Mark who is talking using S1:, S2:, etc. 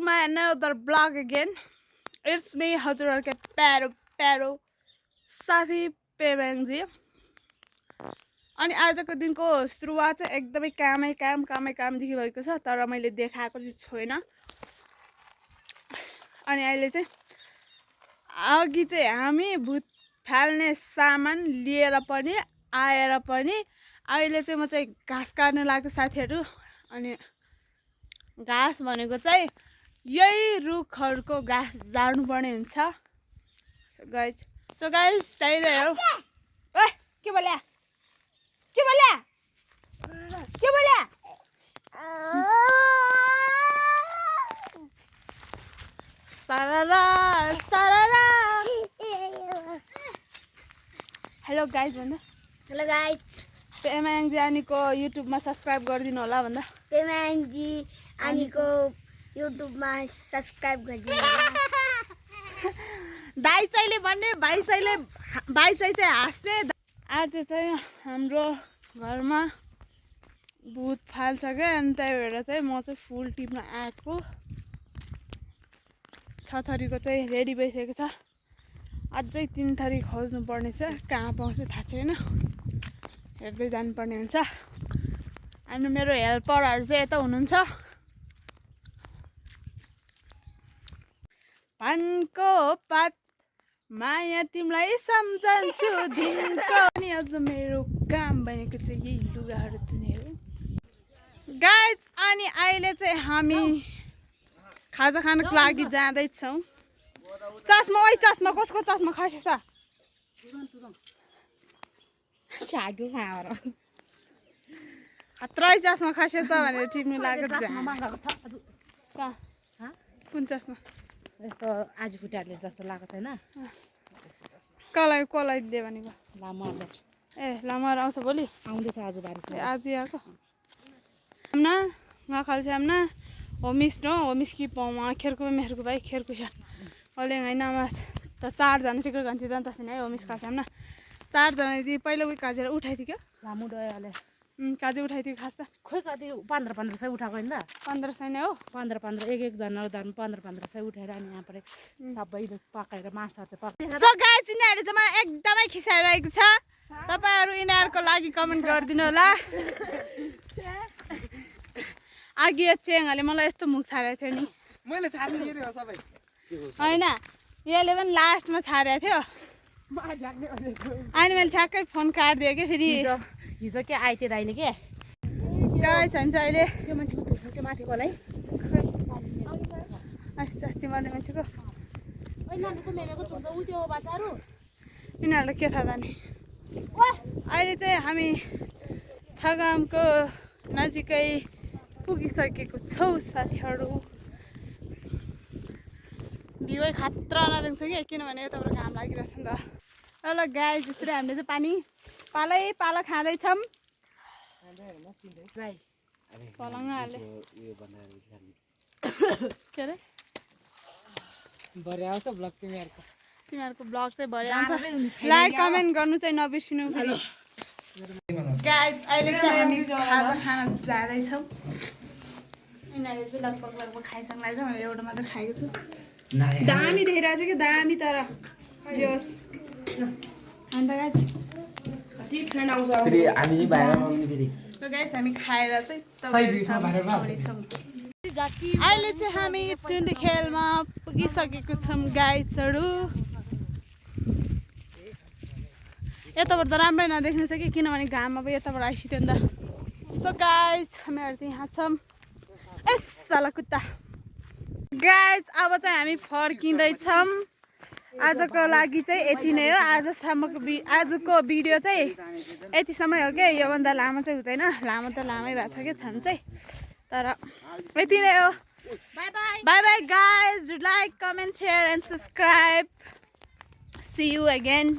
S1: my another vlog again. It's me, हजुरहरुको प्यारो साथी पेमेङजी। अनि आजको दिनको सुरुवात चाहिँ एकदमै कामदेखि भएको छ, तर मैले देखाएको चाहिँ छैन। अनि अहिले चाहिँ अघि चाहिँ हामी भूत फाल्ने सामान लिएर पनि आएर पनि अहिले चाहिँ म चाहिँ घाँस काट्न लागेको साथीहरु। अनि घाँस भनेको चाहिँ यही रुखहरुको घाँस झार्नु पर्ने हुन्छ। सो गाइस त्यही नै हो। ओए के बोल्या सारारा हेलो गाइस भन्दा।
S2: हेलो गाइस,
S1: पेमाङजी आनीको युट्युबमा सब्स्क्राइब गरिदिनु होला भन्दा।
S2: पेमाङजी आनीको युट्युबमा सब्स्क्राइब गरिदिनु होला।
S1: दाइ चाहिँले भन्ने भाइ चाहिँ हाँस्ने। आज चाहिँ हाम्रो घरमा भूत फाल्छ क्या, अनि त्यही भएर चाहिँ म चाहिँ फुल टिप्न आएको। 6 थरीको चाहिँ रेडी भइसकेको छ। अझै 3 थरी खोज्नु पर्ने छ, कहाँ पाउँछ थाहा छैन, हेर्दै जानुपर्ने हुन्छ। अनि मेरो हेल्परहरु चाहिँ यता हुनुहुन्छ। पानको पात माया तिमीलाई सम्झन्छु दिनको। अनि अझ मेरो काम भनेको चाहिँ यही लुगाहरू धुने हो गाइज। अनि अहिले चाहिँ हामी खाजा खानको लागि जाँदैछौँ। चस्मा कसको चस्मा खसेछ?
S2: छाग्यो खाएर
S1: खत्रै चस्मा खसेछ भनेर टिप्नु लागेको छ। कुन चस्मा?
S2: यस्तो आज फुटाले जस्तो लागेको छैन।
S1: कसलाई दिए भनेको?
S2: लामा
S1: ए लामाहरू आउँछ भोलि?
S2: आउँदैछ आज बारिस।
S1: आज आएको हमना खाल्छ हमना होमिस न होमिस कि पाउँ खेरको मेहरको भाइ खेरको छ ओले हैन म त 4 जना टिकट गन्थ्यो त तसिन है होमिस खाल्छ हमना 4 जना दि पहिला उही काजेर उठाइथ्यो क्या
S2: लामु डयाले
S1: काजे उठाइथ्यो खास त
S2: खोइ कति 1500 उठाएको हैन त
S1: 1500 नै हो
S2: 15 एक जना दाम 1500 उठाएर अनि यहाँ पर सबैले पकाएर माछा चाहिँ पकाएर।
S1: सो गाइस यिनीहरु चाहिँ मलाई एकदमै खिसाइरहेको छ। तपाईहरु यिनीहरुको लागि कमेन्ट गरिदिनु होला। आगे चेङले मलाई यस्तो मुख छाडेको थियो नि।
S3: मैले छाड्ने हेरे हो सबै
S1: हैन यसले पनि लास्टमा छाडेको थियो। अनि मैले ठ्याक्कै फोन काट्दिए के फेरि
S2: हिजो के आइते दाइले के
S1: गाइस हामी चाहिँ अहिले
S2: त्यो मान्छेको तुर्छ त्यो माथिकोलाई
S1: अस्ति मर्ने मान्छेको
S2: ओइ नानीको मेमेको तुर्छ उ त्यो बच्चाहरु
S1: यिनीहरुलाई के थाहा जाने। अहिले चाहिँ हामी थगामको नजिकै पुगिसकेको छौँ साथीहरु। भ्यूै खतरा नदेख्छ कि किनभने यताबाट घाम लागिरहेछ नि त। ल गाइस जसरी हामीले चाहिँ पानी पाला खाँदैछौँ।
S2: भाइ
S1: सलङ्गाले के अरे
S2: भरे आउँछ ब्लग
S1: तिमीहरुको ब्लग चाहिँ भरे आउँछ। लाइक कमेन्ट गर्नु चाहिँ नबिर्सिनु फेरि। गाइस अहिले चाहिँ हामी खाजा खान जाँदैछौँ। यिनीहरु चाहिँ लगभग खाइसक्नु लाग्छ। मैले एउटा मात्र खाएको छु। दामी देखिरहेको छ कि दामी तर जोस अन्त गाइस
S2: कति फ्रेन्ड आउँछ
S3: फेरि हामी नि बाहिर आउने फेरि
S1: तो गाइस हामी खाएर चाहिँ
S3: सही बिचमा बाहिर
S1: अहिले चाहिँ हामी टुन्डी खेलमा पुगिसकेको छौँ गाइसहरु। यताबाट त राम्रै नदेख्नु छ कि किनभने घाममा अब यताबाट आइसिथ्यो नि त। सो गाइस हामीहरु चाहिँ यहाँ छौँ। ए साला कुत्ता। गाइस अब चाहिँ हामी फर्किँदैछौँ। आजको लागि चाहिँ यति नै हो। आजको भिडियो चाहिँ यतिसम्मै हो क्या। योभन्दा लामो चाहिँ हुँदैन। लामो त लामै भएको छ क्या छन् चाहिँ, तर यति नै हो। Bye bye guys, like comment share and subscribe. See you again.